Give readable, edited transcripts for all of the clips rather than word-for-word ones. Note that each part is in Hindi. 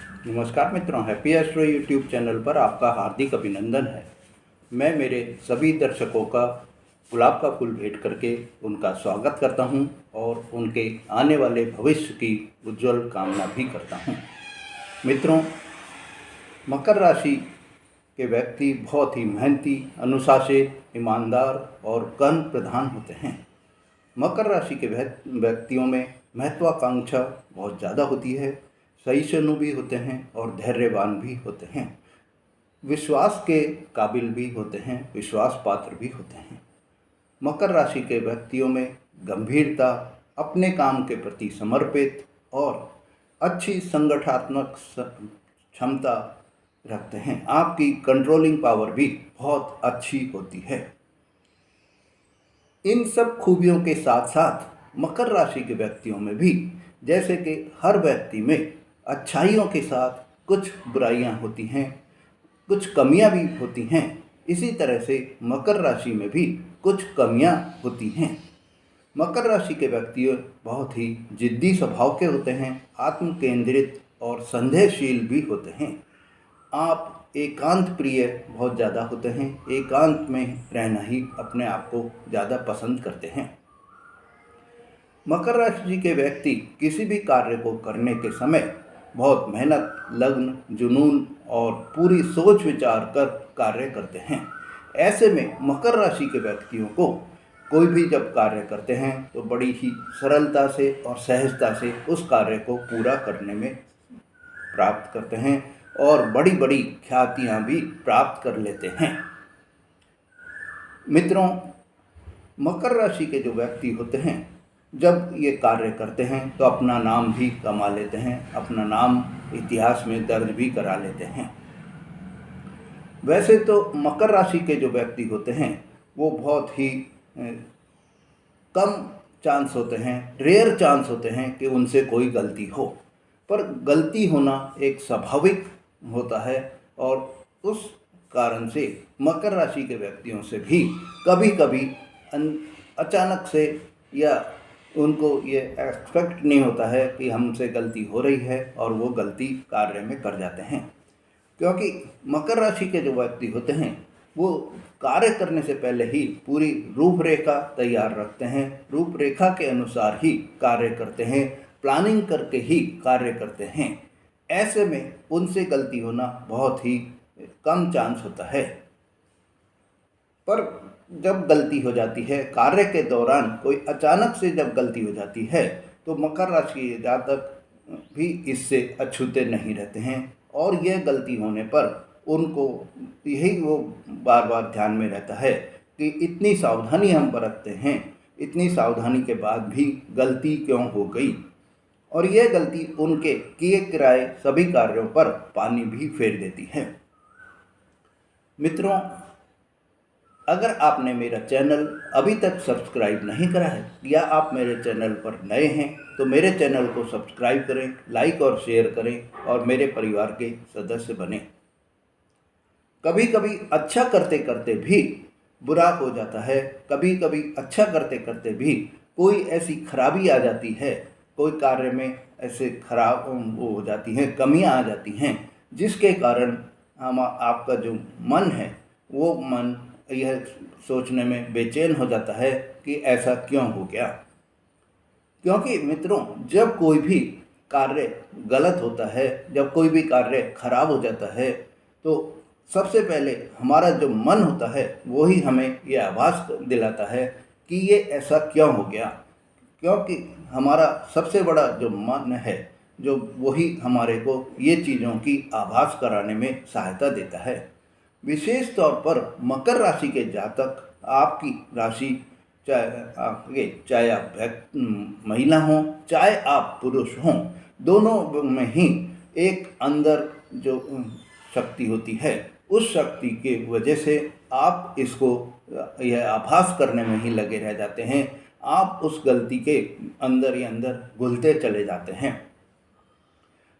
नमस्कार मित्रों, हैप्पी एस्ट्रो यूट्यूब चैनल पर आपका हार्दिक अभिनंदन है। मैं मेरे सभी दर्शकों का गुलाब का फूल भेंट करके उनका स्वागत करता हूं और उनके आने वाले भविष्य की उज्जवल कामना भी करता हूं। मित्रों, मकर राशि के व्यक्ति बहुत ही मेहनती, अनुशासित, ईमानदार और कर्म प्रधान होते हैं। मकर राशि के व्यक्तियों में महत्वाकांक्षा बहुत ज़्यादा होती है, सहिष्णु भी होते हैं और धैर्यवान भी होते हैं, विश्वास के काबिल भी होते हैं, विश्वास पात्र भी होते हैं। मकर राशि के व्यक्तियों में गंभीरता, अपने काम के प्रति समर्पित और अच्छी संगठनात्मक क्षमता रखते हैं। आपकी कंट्रोलिंग पावर भी बहुत अच्छी होती है। इन सब खूबियों के साथ साथ मकर राशि के व्यक्तियों में भी, जैसे कि हर व्यक्ति में अच्छाइयों के साथ कुछ बुराइयां होती हैं, कुछ कमियां भी होती हैं, इसी तरह से मकर राशि में भी कुछ कमियां होती हैं। मकर राशि के व्यक्ति बहुत ही जिद्दी स्वभाव के होते हैं, आत्म केंद्रित और संदेहशील भी होते हैं। आप एकांत प्रिय बहुत ज़्यादा होते हैं, एकांत में रहना ही अपने आप को ज़्यादा पसंद करते हैं। मकर राशि के व्यक्ति किसी भी कार्य को करने के समय बहुत मेहनत, लगन, जुनून और पूरी सोच विचार कर कार्य करते हैं। ऐसे में मकर राशि के व्यक्तियों को कोई भी जब कार्य करते हैं तो बड़ी ही सरलता से और सहजता से उस कार्य को पूरा करने में प्राप्त करते हैं और बड़ी बड़ी ख्यातियाँ भी प्राप्त कर लेते हैं। मित्रों, मकर राशि के जो व्यक्ति होते हैं, जब ये कार्य करते हैं तो अपना नाम भी कमा लेते हैं, अपना नाम इतिहास में दर्ज भी करा लेते हैं। वैसे तो मकर राशि के जो व्यक्ति होते हैं वो बहुत ही कम चांस होते हैं, रेयर चांस होते हैं कि उनसे कोई गलती हो, पर गलती होना एक स्वाभाविक होता है और उस कारण से मकर राशि के व्यक्तियों से भी कभी कभी अचानक से या उनको ये एक्सपेक्ट नहीं होता है कि हमसे गलती हो रही है और वो गलती कार्य में कर जाते हैं। क्योंकि मकर राशि के जो व्यक्ति होते हैं वो कार्य करने से पहले ही पूरी रूपरेखा तैयार रखते हैं, रूपरेखा के अनुसार ही कार्य करते हैं, प्लानिंग करके ही कार्य करते हैं। ऐसे में उनसे गलती होना बहुत ही कम चांस होता है। पर जब गलती हो जाती है कार्य के दौरान, कोई अचानक से जब गलती हो जाती है तो मकर राशि के जातक भी इससे अछूते नहीं रहते हैं और यह गलती होने पर उनको यही वो बार बार ध्यान में रहता है कि इतनी सावधानी हम बरतते हैं, इतनी सावधानी के बाद भी गलती क्यों हो गई, और यह गलती उनके किए कराए सभी कार्यों पर पानी भी फेर देती है। मित्रों, अगर आपने मेरा चैनल अभी तक सब्सक्राइब नहीं करा है या आप मेरे चैनल पर नए हैं तो मेरे चैनल को सब्सक्राइब करें, लाइक और शेयर करें और मेरे परिवार के सदस्य बने। कभी कभी अच्छा करते करते भी बुरा हो जाता है, कभी कभी अच्छा करते करते भी कोई ऐसी खराबी आ जाती है, कोई कार्य में ऐसे खराब वो हो जाती हैं, कमियां आ जाती हैं, जिसके कारण हम आपका जो मन है वो मन यह सोचने में बेचैन हो जाता है कि ऐसा क्यों हो गया। क्योंकि मित्रों, जब कोई भी कार्य गलत होता है, जब कोई भी कार्य खराब हो जाता है तो सबसे पहले हमारा जो मन होता है वो ही हमें ये आभास दिलाता है कि ये ऐसा क्यों हो गया। क्योंकि हमारा सबसे बड़ा जो मन है, जो वही हमारे को ये चीज़ों की आभास कराने में सहायता देता है। विशेष तौर पर मकर राशि के जातक, आपकी राशि चाहे आप महिला हों चाहे आप पुरुष हों, दोनों में ही एक अंदर जो शक्ति होती है, उस शक्ति के वजह से आप इसको यह आभास करने में ही लगे रह जाते हैं। आप उस गलती के अंदर ही अंदर घुलते चले जाते हैं।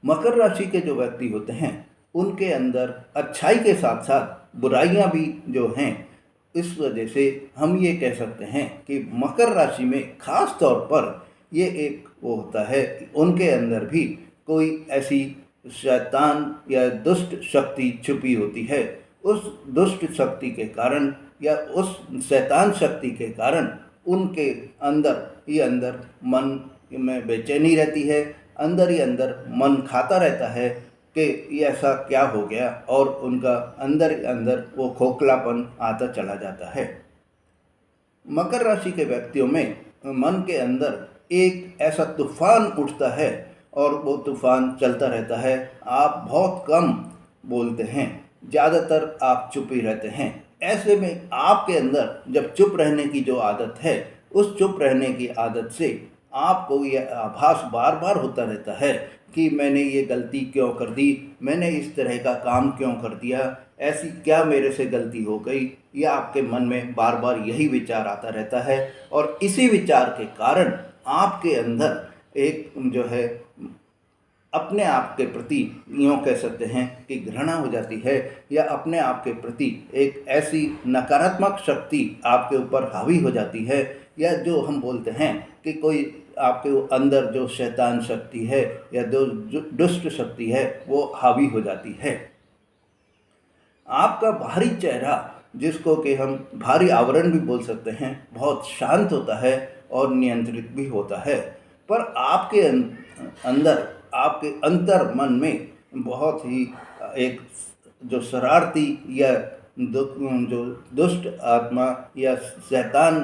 मकर राशि के जो व्यक्ति होते हैं उनके अंदर अच्छाई के साथ साथ बुराइयां भी जो हैं, इस वजह से हम ये कह सकते हैं कि मकर राशि में खास तौर पर ये एक वो होता है, उनके अंदर भी कोई ऐसी शैतान या दुष्ट शक्ति छुपी होती है। उस दुष्ट शक्ति के कारण या उस शैतान शक्ति के कारण उनके अंदर ही अंदर मन में बेचैनी रहती है, अंदर ही अंदर मन खाता रहता है कि ये ऐसा क्या हो गया, और उनका अंदर ही अंदर वो खोखलापन आता चला जाता है। मकर राशि के व्यक्तियों में मन के अंदर एक ऐसा तूफान उठता है और वो तूफान चलता रहता है। आप बहुत कम बोलते हैं, ज़्यादातर आप चुप ही रहते हैं। ऐसे में आपके अंदर जब चुप रहने की जो आदत है, उस चुप रहने की आदत से आपको ये आभास बार बार होता रहता है कि मैंने ये गलती क्यों कर दी, मैंने इस तरह का काम क्यों कर दिया, ऐसी क्या मेरे से गलती हो गई। यह आपके मन में बार बार यही विचार आता रहता है, और इसी विचार के कारण आपके अंदर एक जो है अपने आप के प्रति यूँ कह सकते हैं कि घृणा हो जाती है, या अपने आप के प्रति एक ऐसी नकारात्मक शक्ति आपके ऊपर हावी हो जाती है, या जो हम बोलते हैं कि कोई आपके अंदर जो शैतान शक्ति है या जो दुष्ट शक्ति है वो हावी हो जाती है। आपका बाहरी चेहरा, जिसको कि हम भारी आवरण भी बोल सकते हैं, बहुत शांत होता है और नियंत्रित भी होता है, पर आपके अंदर आपके अंतर मन में बहुत ही एक जो शरारती या जो दुष्ट आत्मा या शैतान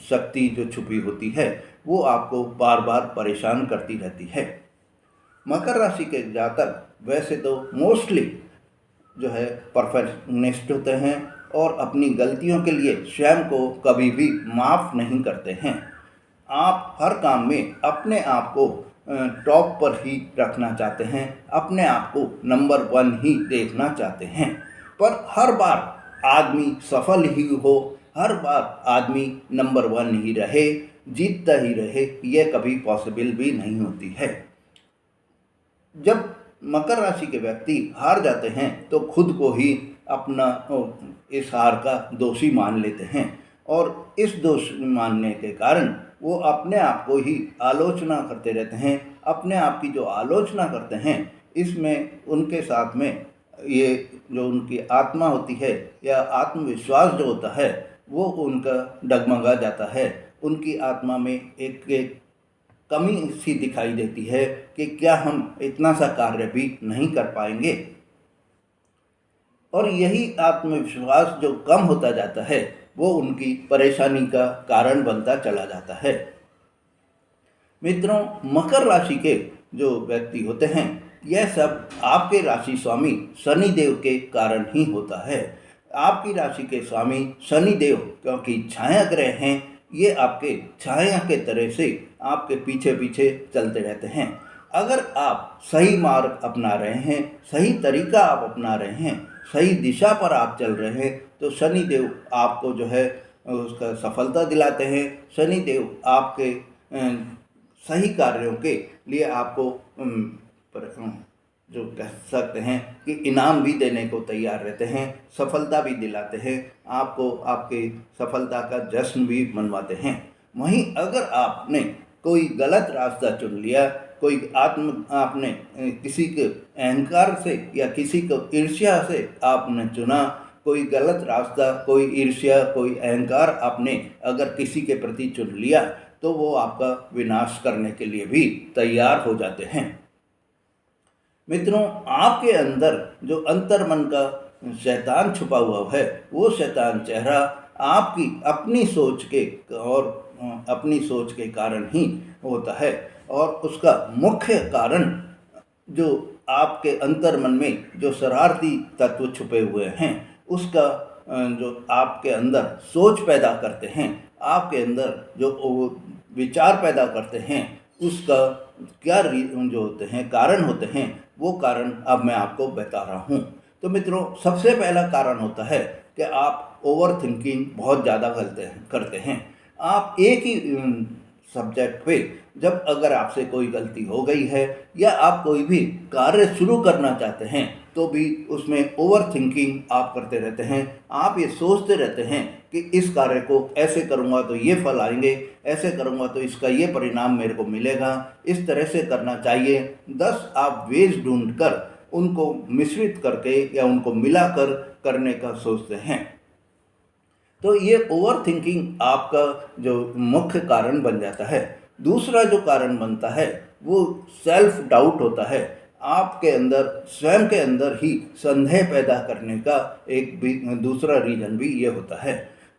शक्ति जो छुपी होती है, वो आपको बार बार परेशान करती रहती है। मकर राशि के जातक वैसे तो मोस्टली जो है परफेक्शनिस्ट होते हैं और अपनी गलतियों के लिए स्वयं को कभी भी माफ़ नहीं करते हैं। आप हर काम में अपने आप को टॉप पर ही रखना चाहते हैं, अपने आप को नंबर 1 ही देखना चाहते हैं, पर हर बार आदमी सफल ही हो, हर बार आदमी नंबर 1 ही रहे, जीतता ही रहे, यह कभी पॉसिबल भी नहीं होती है। जब मकर राशि के व्यक्ति हार जाते हैं तो खुद को ही अपना इस हार का दोषी मान लेते हैं, और इस दोष मानने के कारण वो अपने आप को ही आलोचना करते रहते हैं। अपने आप की जो आलोचना करते हैं, इसमें उनके साथ में ये जो उनकी आत्मा होती है या आत्मविश्वास जो होता है वो उनका डगमगा जाता है। उनकी आत्मा में एक कमी सी दिखाई देती है कि क्या हम इतना सा कार्य भी नहीं कर पाएंगे, और यही आत्मविश्वास जो कम होता जाता है वो उनकी परेशानी का कारण बनता चला जाता है। मित्रों, मकर राशि के जो व्यक्ति होते हैं, यह सब आपके राशि स्वामी शनिदेव के कारण ही होता है। आपकी राशि के स्वामी शनिदेव क्योंकि छाया ग्रह हैं, ये आपके छाया के तरह से आपके पीछे पीछे चलते रहते हैं। अगर आप सही मार्ग अपना रहे हैं, सही तरीका आप अपना रहे हैं, सही दिशा पर आप चल रहे हैं, तो शनिदेव आपको जो है उसका सफलता दिलाते हैं। शनिदेव आपके सही कार्यों के लिए आपको जो कह सकते हैं कि इनाम भी देने को तैयार रहते हैं, सफलता भी दिलाते हैं, आपको आपके सफलता का जश्न भी मनवाते हैं। वहीं अगर आपने कोई गलत रास्ता चुन लिया, आपने किसी के अहंकार से या किसी को ईर्ष्या से आपने चुना, कोई गलत रास्ता, कोई ईर्ष्या, कोई अहंकार आपने अगर किसी के प्रति चुन लिया, तो वो आपका विनाश करने के लिए भी तैयार हो जाते हैं। मित्रों, आपके अंदर जो अंतर्मन का शैतान छुपा हुआ है, वो शैतान चेहरा आपकी अपनी सोच के कारण ही होता है, और उसका मुख्य कारण जो आपके अंतर्मन में जो शरारती तत्व छुपे हुए हैं, उसका जो आपके अंदर सोच पैदा करते हैं, आपके अंदर जो विचार पैदा करते हैं, उसका क्या जो होते हैं कारण होते हैं, वो कारण अब मैं आपको बता रहा हूँ। तो मित्रों, सबसे पहला कारण होता है कि आप ओवर थिंकिंग बहुत ज़्यादा करते हैं। आप एक ही सब्जेक्ट पे जब अगर आपसे कोई गलती हो गई है या आप कोई भी कार्य शुरू करना चाहते हैं तो भी उसमें ओवर थिंकिंग आप करते रहते हैं। आप ये सोचते रहते हैं कि इस कार्य को ऐसे करूँगा तो ये फल आएंगे, ऐसे करूँगा तो इसका ये परिणाम मेरे को मिलेगा, इस तरह से करना चाहिए। 10 आप वेज ढूंढकर उनको मिश्रित करके या उनको मिलाकर करने का सोचते हैं। तो ये ओवर थिंकिंग आपका जो मुख्य कारण बन जाता है। दूसरा जो कारण बनता है वो सेल्फ डाउट होता है। आपके अंदर स्वयं के अंदर ही संदेह पैदा करने का एक भी दूसरा रीजन भी ये होता है।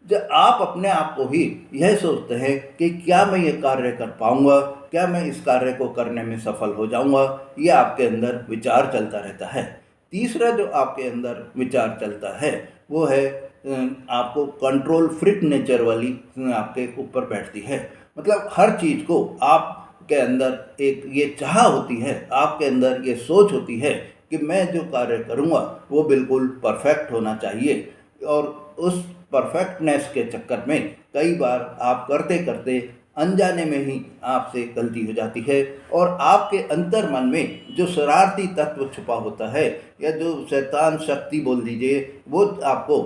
जब आप अपने आप को ही यह सोचते हैं कि क्या मैं ये कार्य कर पाऊंगा, क्या मैं इस कार्य को करने में सफल हो जाऊंगा, ये आपके अंदर विचार चलता रहता है। तीसरा जो आपके अंदर विचार चलता है वो है आपको कंट्रोल फ्रीक नेचर वाली आपके ऊपर बैठती है। मतलब हर चीज़ को आपके अंदर एक ये चाह होती है, आपके अंदर ये सोच होती है कि मैं जो कार्य करूँगा वो बिल्कुल परफेक्ट होना चाहिए। और उस परफेक्टनेस के चक्कर में कई बार आप करते करते अनजाने में ही आपसे गलती हो जाती है और आपके अंतर मन में जो शरारती तत्व छुपा होता है या जो शैतान शक्ति बोल दीजिए वो आपको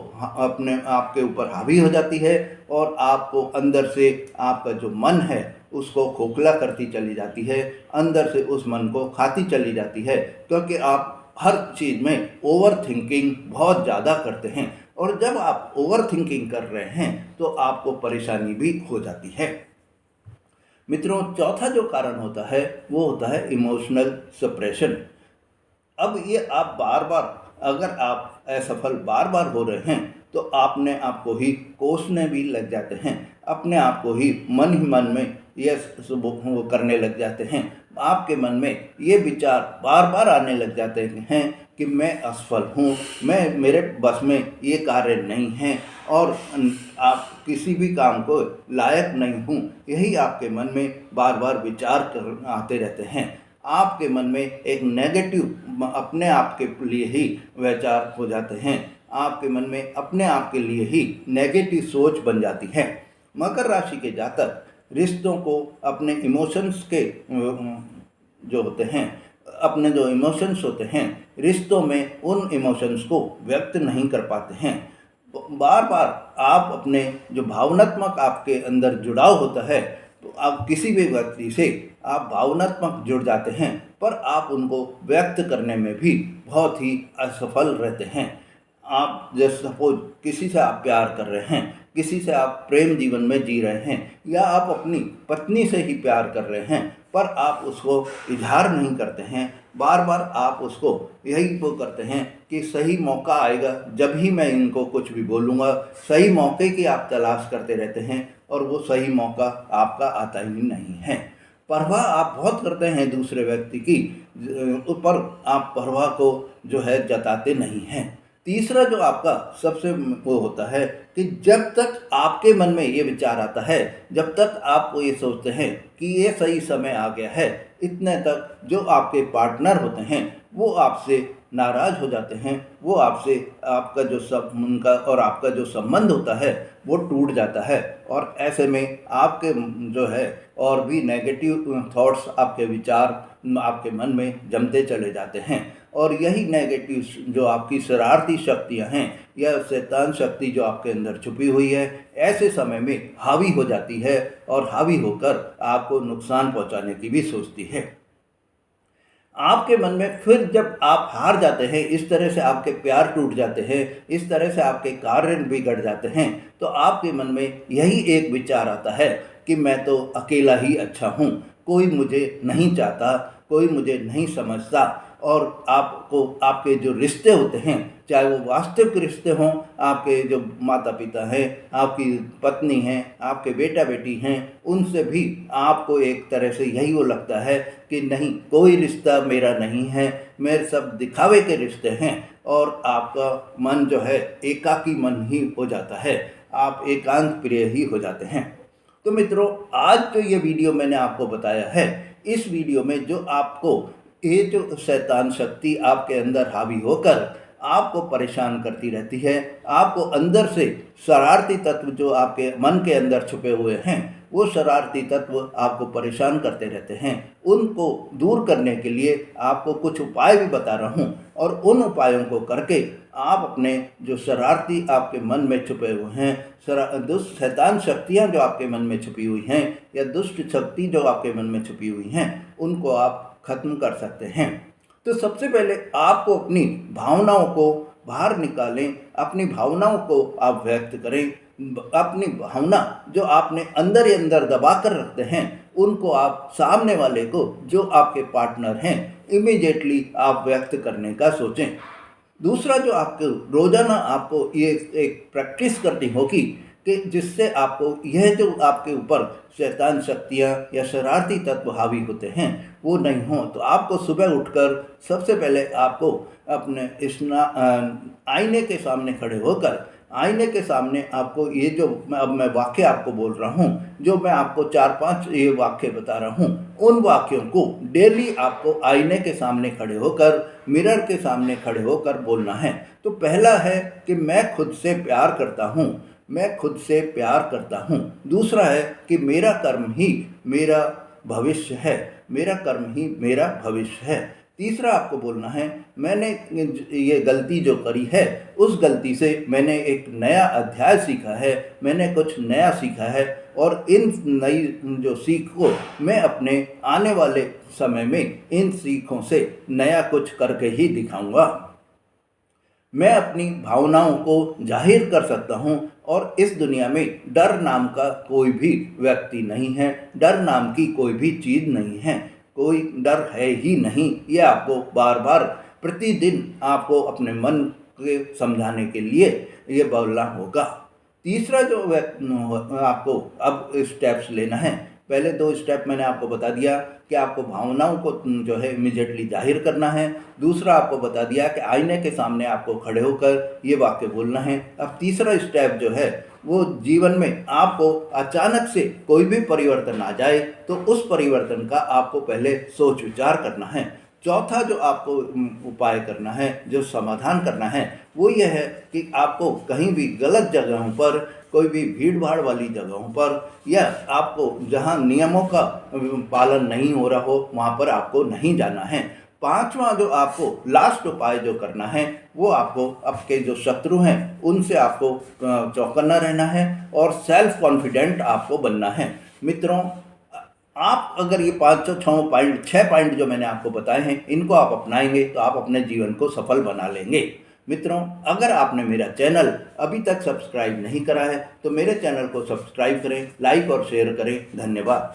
अपने आपके ऊपर हावी हो जाती है और आपको अंदर से आपका जो मन है उसको खोखला करती चली जाती है, अंदर से उस मन को खाती चली जाती है, क्योंकि आप हर चीज़ में ओवर थिंकिंग बहुत ज़्यादा करते हैं। और जब आप ओवर थिंकिंग कर रहे हैं तो आपको परेशानी भी हो जाती है। मित्रों, चौथा जो कारण होता है वो होता है इमोशनल सप्रेशन। अब ये आप बार बार अगर आप असफल बार बार हो रहे हैं तो आपने आपको ही कोसने भी लग जाते हैं, अपने आप को ही मन में ये वो करने लग जाते हैं। आपके मन में ये विचार बार बार आने लग जाते हैं कि मैं असफल हूँ, मेरे बस में ये कार्य नहीं है और आप किसी भी काम को लायक नहीं हूँ। यही आपके मन में बार बार विचार आते रहते हैं। आपके मन में एक नेगेटिव अपने आप के लिए ही विचार हो जाते हैं, आपके मन में अपने आप के लिए ही नेगेटिव सोच बन जाती है। मकर राशि के जातक रिश्तों को अपने इमोशंस के जो होते हैं, अपने जो इमोशंस होते हैं रिश्तों में उन इमोशंस को व्यक्त नहीं कर पाते हैं। बार बार आप अपने जो भावनात्मक आपके अंदर जुड़ाव होता है तो आप किसी भी व्यक्ति से आप भावनात्मक जुड़ जाते हैं पर आप उनको व्यक्त करने में भी बहुत ही असफल रहते हैं। आप जैसे सपोज किसी से आप प्यार कर रहे हैं, किसी से आप प्रेम जीवन में जी रहे हैं या आप अपनी पत्नी से ही प्यार कर रहे हैं पर आप उसको इजहार नहीं करते हैं। बार बार आप उसको यही वो करते हैं कि सही मौका आएगा जब ही मैं इनको कुछ भी बोलूँगा, सही मौके की आप तलाश करते रहते हैं और वो सही मौका आपका आता ही नहीं है। परवाह आप बहुत करते हैं दूसरे व्यक्ति की, पर आप परवाह को जो है जताते नहीं हैं। तीसरा जो आपका सबसे वो होता है कि जब तक आपके मन में ये विचार आता है, जब तक आप ये सोचते हैं कि ये सही समय आ गया है, इतने तक जो आपके पार्टनर होते हैं वो आपसे नाराज़ हो जाते हैं, वो आपसे आपका जो उनका और आपका जो संबंध होता है वो टूट जाता है और ऐसे में आपके जो है और भी नेगेटिव थॉट्स आपके विचार आपके मन में जमते चले जाते हैं और यही नेगेटिव जो आपकी शरारती शक्तियां हैं या शैतान शक्ति जो आपके अंदर छुपी हुई है ऐसे समय में हावी हो जाती है और हावी होकर आपको नुकसान पहुंचाने की भी सोचती है। आपके मन में फिर जब आप हार जाते हैं, इस तरह से आपके प्यार टूट जाते हैं, इस तरह से आपके कार्य बिगड़ जाते हैं तो आपके मन में यही एक विचार आता है कि मैं तो अकेला ही अच्छा हूँ, कोई मुझे नहीं चाहता, कोई मुझे नहीं समझता। और आपको आपके जो रिश्ते होते हैं, चाहे वो वास्तविक रिश्ते हों, आपके जो माता पिता हैं, आपकी पत्नी हैं, आपके बेटा बेटी हैं, उनसे भी आपको एक तरह से यही वो लगता है कि नहीं, कोई रिश्ता मेरा नहीं है, मेरे सब दिखावे के रिश्ते हैं और आपका मन जो है एकाकी मन ही हो जाता है, आप एकांत प्रिय ही हो जाते हैं। तो मित्रों, आज जो ये वीडियो मैंने आपको बताया है, इस वीडियो में जो आपको ये जो शैतान शक्ति आपके अंदर हावी होकर आपको परेशान करती रहती है, आपको अंदर से शरारती तत्व जो आपके मन के अंदर छुपे हुए हैं वो शरारती तत्व आपको परेशान करते रहते हैं, उनको दूर करने के लिए आपको कुछ उपाय भी बता रहा हूँ। और उन उपायों को करके आप अपने जो शरारती आपके मन में छुपे हुए हैं, दुष्ट शैतान शक्तियाँ जो आपके मन में छुपी हुई हैं या दुष्ट शक्ति जो आपके मन में छुपी हुई हैं, उनको आप खत्म कर सकते हैं। तो सबसे पहले आपको अपनी भावनाओं को बाहर निकालें, अपनी भावनाओं को आप व्यक्त करें। अपनी भावना जो आपने अंदर ही अंदर दबा कर रखते हैं, उनको आप सामने वाले को, जो आपके पार्टनर हैं, इमीडिएटली आप व्यक्त करने का सोचें। दूसरा जो आपको रोज़ाना आपको ये एक प्रैक्टिस करनी होगी कि जिससे आपको यह जो आपके ऊपर शैतान शक्तियाँ या शरारती तत्व हावी होते हैं वो नहीं हो। तो आपको सुबह उठकर सबसे पहले आपको अपने आईने के सामने खड़े होकर, आईने के सामने आपको ये जो अब मैं वाक्य आपको बोल रहा हूँ, जो मैं आपको 4-5 ये वाक्य बता रहा हूँ, उन वाक्यों को डेली आपको आईने के सामने खड़े होकर, मिरर के सामने खड़े होकर बोलना है। तो पहला है कि मैं खुद से प्यार करता हूँ, मैं खुद से प्यार करता हूँ। दूसरा है कि मेरा कर्म ही मेरा भविष्य है, मेरा कर्म ही मेरा भविष्य है। तीसरा आपको बोलना है, मैंने ये गलती जो करी है, उस गलती से मैंने एक नया अध्याय सीखा है, मैंने कुछ नया सीखा है और इन नई जो सीख को मैं अपने आने वाले समय में इन सीखों से नया कुछ करके ही दिखाऊंगा। मैं अपनी भावनाओं को जाहिर कर सकता हूँ और इस दुनिया में डर नाम का कोई भी व्यक्ति नहीं है, डर नाम की कोई भी चीज़ नहीं है, कोई डर है ही नहीं। ये आपको बार बार प्रतिदिन आपको अपने मन के समझाने के लिए ये बोलना होगा। तीसरा जो आपको अब स्टेप्स लेना है, पहले 2 स्टेप मैंने आपको बता दिया कि आपको भावनाओं को जो है इमीडिएटली जाहिर करना है। दूसरा आपको बता दिया कि आईने के सामने आपको खड़े होकर ये वाक्य बोलना है। अब तीसरा स्टेप जो है वो जीवन में आपको अचानक से कोई भी परिवर्तन आ जाए तो उस परिवर्तन का आपको पहले सोच विचार करना है। चौथा जो आपको उपाय करना है, जो समाधान करना है, वो ये है कि आपको कहीं भी गलत जगहों पर, कोई भी भीड़ भाड़ वाली जगहों पर या आपको जहाँ नियमों का पालन नहीं हो रहा हो वहाँ पर आपको नहीं जाना है। पांचवा जो आपको लास्ट उपाय जो करना है, वो आपको आपके जो शत्रु हैं उनसे आपको चौकन्ना रहना है और सेल्फ कॉन्फिडेंट आपको बनना है। मित्रों, आप अगर ये 6 पॉइंट जो मैंने आपको बताए हैं, इनको आप अपनाएंगे तो आप अपने जीवन को सफल बना लेंगे। मित्रों, अगर आपने मेरा चैनल अभी तक सब्सक्राइब नहीं करा है तो मेरे चैनल को सब्सक्राइब करें, लाइक और शेयर करें। धन्यवाद।